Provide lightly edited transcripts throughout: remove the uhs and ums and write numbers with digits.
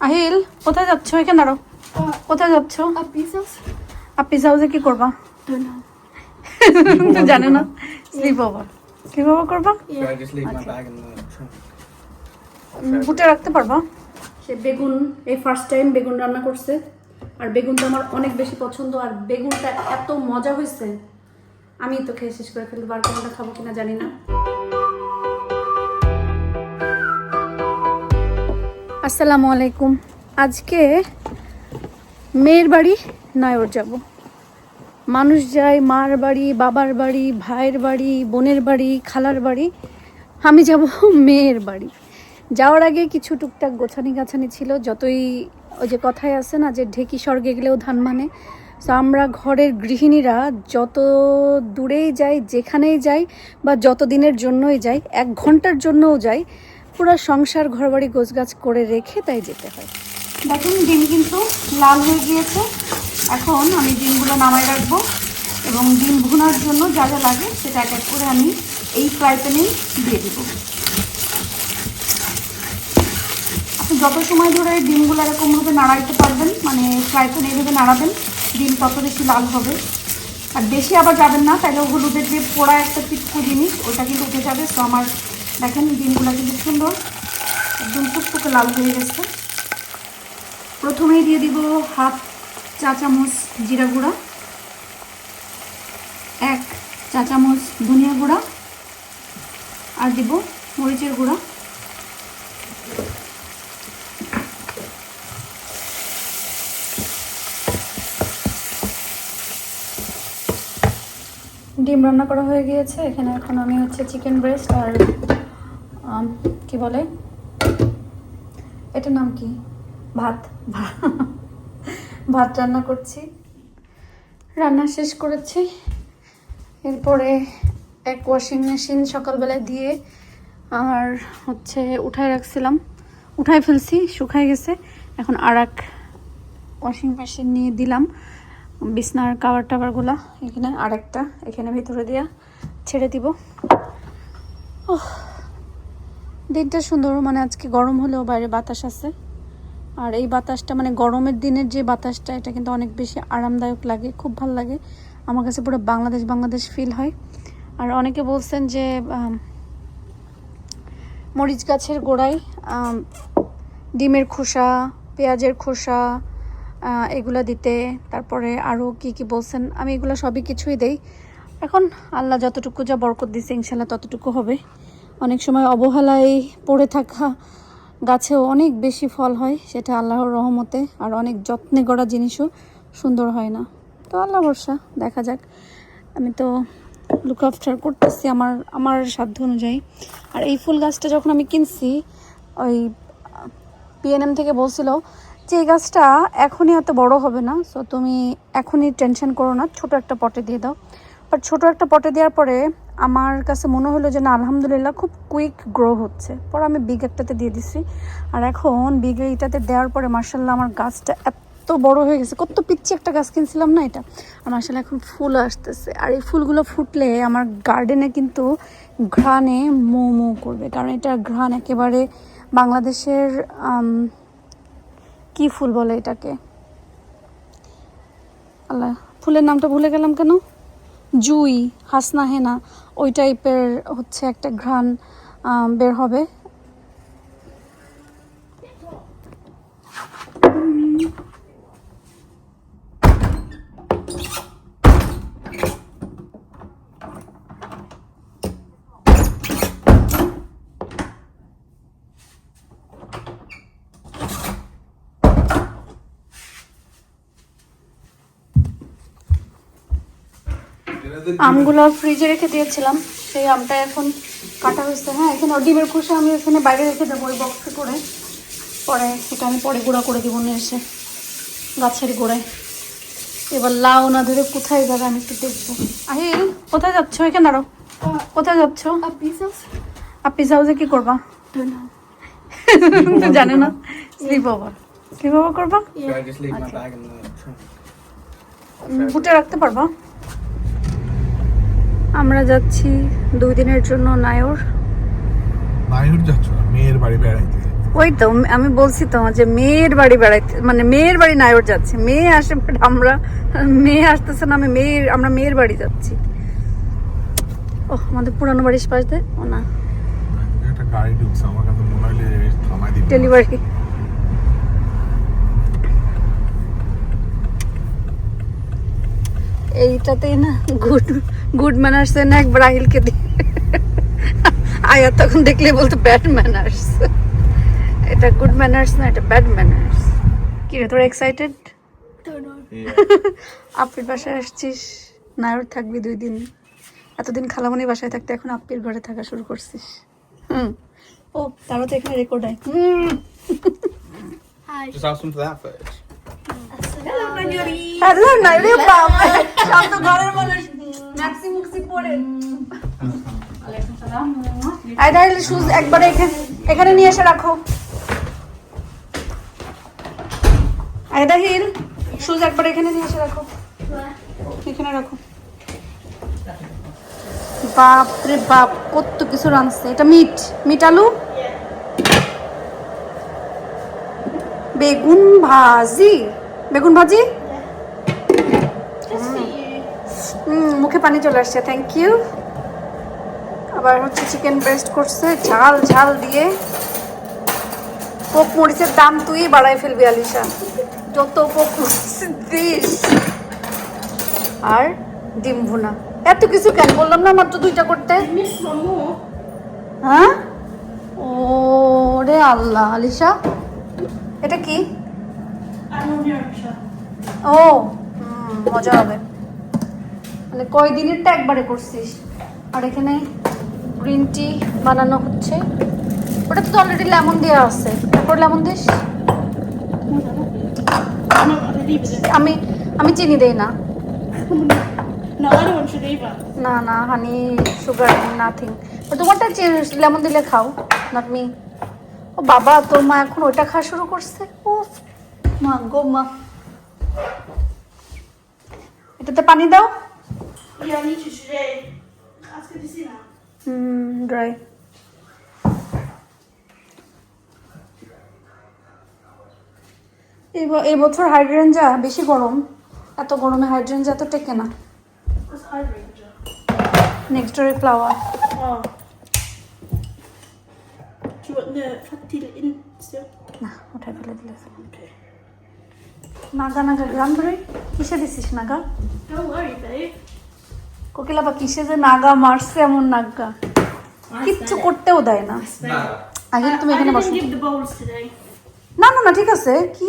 আহিল, কোথায় যাচ্ছ? এখানে দাঁড়ো। কোথায় যাচ্ছ? আপিস হাউসে কি করবা? জানে না। Slip over. স্লিপ ওভার করবা? বুটে রাখতে পারবা? সে বেগুন এই ফার্স্ট টাইম বেগুন রান্না করছে, আর বেগুনটা আমার অনেক বেশি পছন্দ, আর বেগুনটা এত মজা হয়েছে আমি তো খেয়ে শেষ করে ফেলবো, আর কোনটা খাবো কিনা জানি না। আসসালামু আলাইকুম। আজকে মেয়ের বাড়ি নায়র যাব। মানুষ যায় মার বাড়ি, বাবার বাড়ি, ভাইয়ের বাড়ি, বোনের বাড়ি, খালার বাড়ি। আমি যাব মেয়ের বাড়ি। যাওয়ার আগে কিছু টুকটাক গোছানি গাছানি ছিল, যতই ওই যে কথায় আছে না যে ঢেকি স্বর্গে গেলেও ধান মানে। তো আমরা ঘরের গৃহিণীরা যত দূরেই যাই, যেখানেই যাই, বা যত দিনের জন্যই যাই, 1 ঘন্টার জন্যও যাই, পুরো সংসার ঘরবাড়ি গোছগাছ করে রেখে তাই যেতে হয়। দেখুন ডিম কিন্তু লাল হয়ে গিয়েছে। এখন আমি ডিমগুলো নামাই রাখবো, এবং ডিম ভুনার জন্য যা যা লাগে সেটা এক এক করে আমি এই ফ্রাই প্যানেই দিয়ে দেবো। আপনি যত সময় ধরে ডিমগুলো এরকমভাবে নাড়াইতে পারবেন, মানে ফ্রাই প্যানে এইভাবে নাড়াবেন, ডিম তত বেশি লাল হবে। আর বেশি আবার যাবেন না, তাহলে হলুদের যে পোড়া একটা পিটকু জিনিস ওটা কিন্তু উঠে যাবে। তো আমার দেখেন ডিমগুলো কিন্তু সুন্দর একদম টুকটুকে লাল হয়ে গেছে। প্রথমেই দিয়ে দিব 1/2 চা চামচ জিরা গুঁড়া, 1 চা চামচ ধনিয়া গুঁড়া, আর দিব মরিচের গুঁড়া। ডিম রান্না করা হয়ে গিয়েছে। এখানে এখন আমি হচ্ছে চিকেন ব্রেস্ট আর কি বলে এটার নাম কি, ভাত রান্না করছি। রান্না শেষ করেছি। এরপরে এক ওয়াশিং মেশিন সকালবেলায় দিয়ে আর হচ্ছে উঠায় রাখছিলাম, উঠায় ফেলছি, শুকায় গেছে। এখন আর এক ওয়াশিং মেশিন নিয়ে দিলাম বিছনার কাভার টাভারগুলা। এখানে আরেকটা এখানে ভিতরে দিয়া ছেড়ে দিব। দিনটা সুন্দর, মানে আজকে গরম হলেও বাইরে বাতাস আছে, আর এই বাতাসটা মানে গরমের দিনের যে বাতাসটা এটা কিন্তু অনেক বেশি আরামদায়ক লাগে, খুব ভালো লাগে আমার কাছে। পুরো বাংলাদেশ ফিল হয়। আর অনেকে বলছেন যে মরিচ গাছের গোড়ায় ডিমের খোসা, পেঁয়াজের খোসা এগুলা দিতে, তারপরে আরও কি বলছেন, আমি এগুলো সবই কিছুই দেই। এখন আল্লাহ যতটুকু যা বরকত দিছে ইনশাল্লাহ ততটুকু হবে। অনেক সময় অবহেলায় পড়ে থাকা গাছেও অনেক বেশি ফল হয়, সেটা আল্লাহর রহমতে। আর অনেক যত্নে গড়া জিনিসও সুন্দর হয় না, তো আল্লাহ ভরসা, দেখা যাক। আমি তো লুক আফটার করতেছি আমার সাধ্য অনুযায়ী। আর এই ফুল গাছটা যখন আমি কিনছি, ওই PNM থেকে বলছিল যে এই গাছটা এখনই এত বড় হবে না, সো তুমি এখনই টেনশন করো না, ছোট একটা পটে দিয়ে দাও। বাট ছোট একটা পটে দেওয়ার পরে আমার কাছে মনে হলো যে না, আলহামদুলিল্লাহ খুব কুইক গ্রো হচ্ছে। পরে আমি বিগ একটাতে দিয়ে দিছি, আর এখন বিগ এইটাতে দেওয়ার পরে মার্শাল্লাহ আমার গাছটা এত বড় হয়ে গেছে। কত পিচ্ছি একটা গাছ কিনছিলাম না এটা, আর মার্শাল্লাহ এখন ফুল আসতেছে। আর এই ফুলগুলো ফুটলে আমার গার্ডেনে কিন্তু ঘ্রাণে মৌ করবে, কারণ এটার ঘ্রাণ একেবারে বাংলাদেশের কি ফুল বলে এটাকে, আল্লাহ ফুলের নামটা ভুলে গেলাম কেন, জুই, হাসনা হেনা, ওই টাইপের হচ্ছে একটা ঘ্রাণ বের হবে। আমগুলো ফ্রিজে রেখে দিয়েছিলাম, সেই আমটা এখন কাটা হয়েছে। হ্যাঁ, এখানে ডিমের খোসা আমি এখানে বাইরে রেখে দেবো ওই বক্সে করে, পরে সেটা আমি পরে গুঁড়া করে দিব নিয়ে এসে গাছের গোড়ায়। এবার লাউ না ধরে কোথায় যাবে আমি একটু দেখবো। আহিল, কোথায় যাচ্ছ? এখানে দাঁড়ো। কোথায় যাচ্ছ? আপিস হাউসে কি করবা? জানে না। স্লিপ ওভার করবা? বুটে রাখতে পারবা? আমরা যাচ্ছি 2 দিনের জন্য নায়র। যাচ্ছ না, মেয়ের বাড়ি বেড়াইতে। ওই তো আমি বলছি তো যে মেয়ের বাড়ি বেড়াইতে, মানে মেয়ের বাড়ি নায়র যাচ্ছে, মেয়ে আসে but মেয়ে আসতেছে না, আমরা মেয়ের বাড়ি যাচ্ছি। ও আমাদের পুরানো বাড়ির পাশ দিয়ে, ও না একটা গাড়ি ঢুকছে, আমার কাছে মনে হইলে থামাই দিবে। ডেলিভারি। এইটাতেই না গুড ম্যানার্স না একবার আহিলকে দিয়ে আয়া তখন দেখলে বলতো ব্যাড ম্যানার্স। এটা গুড ম্যানার্স না, এটা ব্যাড ম্যানার্স। কি রে তোরা এক্সাইটেড? আপ্পির বাসায় আসছিস, নায়র থাকবি 2 দিন। এতদিন খালামণি বাসায় থাকতে এখন আপ্পির ঘরে থাকা শুরু করছিস। ও তারও তো এখানে রেকর্ড হয়। Just ask them for that first. Hello নাইরে বাবা, সব তো ঘরের মানুষ ম্যাক্সি মুক্সি পরে। ওয়ালাইকুম সালাম। আই দাইল শুজ একবার এখানে নিয়ে এসে রাখো। আয়দা হিল শুজ একবার এখানে নিয়ে এসে রাখো, এখানে রাখো। বাপ রে বাপ, কত কিছু রাঁধছে। এটা মিট আলু, বেগুন ভাজি। মুখে পানি চলে আসছে, থ্যাংক ইউ। আবার হচ্ছে চিকেন ব্রেস্ট করছে ঝাল দিয়ে। পোক মরিচের দাম তুই বাড়াই ফেলবি আলিশা, যত পোক মরিচ দিস। আর ডিম ভুনা। এত কিছু কেন বললাম না মাত্র 2টা করতে। হ্যাঁ ও রে আল্লাহ। আলিশা এটা কি? ও মজা হবে। মানে কয়দিনেরটা একবারে করছিস। আর এখানে গ্রিন টি বানানো হচ্ছে। ওটা তো অলরেডি লেমন দেওয়া আছে, তারপর লেমন দিস। আমি চিনি দেই না। না না হানি সুগার নাথিং। তোমারটা লেমন দিলে খাও, নট মি। ও বাবা তোর মা এখন ওইটা খাওয়া শুরু করছে। ও মা গো মা, এটাতে পানি দাও। ড্রাই। এই বছর হাইড্রেঞ্জা বেশি গরম, এত গরমে হাইড্রেঞ্জা তো টেকে না। নেক্সট ডোরে ফ্লাওয়ার। না ওঠাই ফেলে দিলে। নাগা গ্রাম ধরে কিসে দিছিস নাগা? কোকিলা বা কিসে যে নাগা মারছে, এমন নাগা কিচ্ছু করতেও দেয় না। আগে তুমি এখানে বসো। না না না ঠিক আছে, কি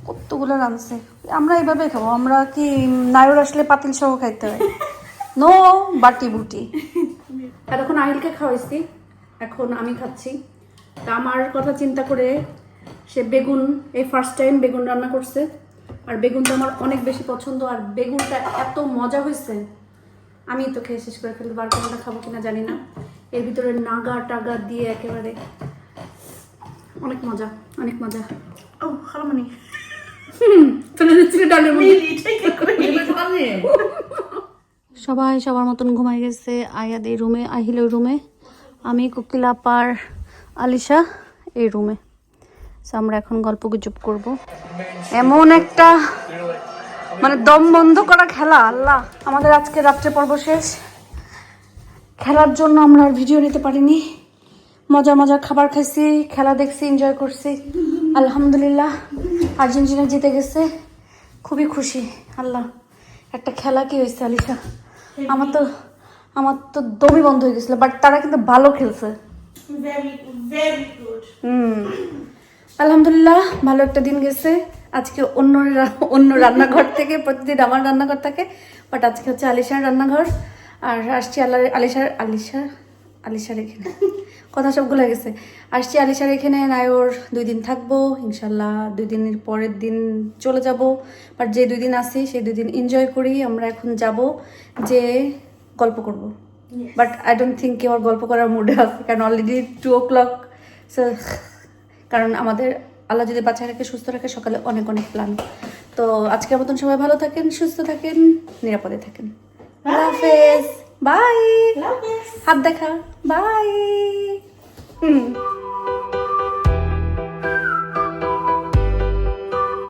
কতগুলো রাঁধছে। আমরা এইভাবে খাবো, আমরা কি নায়র আসলে পাতিল সহ খাইতে হয়? নো বাটি বুটি। এতক্ষণ আহিলকে খাওয়াইছি, এখন আমি খাচ্ছি। তা আমার কথা চিন্তা করে সে বেগুন, এই ফার্স্ট টাইম বেগুন রান্না করছে। আর বেগুনটা আমার অনেক বেশি পছন্দ, আর বেগুনটা এত মজা হয়েছে আমি তো খেয়ে শেষ করে ফেলবো। আর কোনটা খাবো কিনা জানি না। এর ভিতরে নাগা টাগা দিয়ে একেবারে অনেক মজা, অনেক মজা। ও খালামণি ফেলে দিচ্ছিল ডালের মধ্যে। সবাই সবার মতন ঘুমাই গেছে। আয়াদ এই রুমে, আহিল ওই রুমে, আমি কোকিলা পার আলিশা এই রুমে। আমরা এখন গল্প গুজব করব। এমন একটা মানে দম বন্ধ করা খেলা, আল্লাহ। আমাদের আজকে রাত্রে পর্ব শেষ। খেলার জন্য আমরা আর ভিডিও নিতে পারিনি। মজার মজার খাবার খাইছি, খেলা দেখছি, এনজয় করছি। আলহামদুলিল্লাহ আর্জেন্টিনা জিতে গেছে, খুবই খুশি। আল্লাহ একটা খেলা কি হয়েছে আলিশা, আমার তো দমই বন্ধ হয়ে গেছিল, বাট তারা কিন্তু ভালো খেলছে। আলহামদুলিল্লাহ ভালো একটা দিন গেছে। আজকে অন্য রান্নাঘর থেকে, প্রতিদিন আমার রান্নাঘর থাকে, বাট আজকে হচ্ছে আলিশার রান্নাঘর। আর আসছি আলিশার এখানে কথা সবগুলো গেছে। আসছি আলিশার এখানে নায়র 2 দিন থাকবো ইনশাল্লাহ। 2 দিনের পরের দিন চলে যাব, বাট যে 2 দিন আসি সেই 2 দিন এনজয় করি। আমরা এখন যাব যে গল্প করব, বাট আই ডোন্ট থিঙ্ক কেউ আর গল্প করার মুডে আছে, কারণ অলরেডি 2 o'clock। সো কারণ আমাদের আল্লাহ যদি বাঁচায় রাখে, সুস্থ রাখে, সকালে অনেক অনেক প্ল্যান। তো আজকের মতন সবাই ভালো থাকেন, সুস্থ থাকেন, নিরাপদে থাকেন। আল্লাহ হাফেজ, বাই। হাত দেখা, বাই।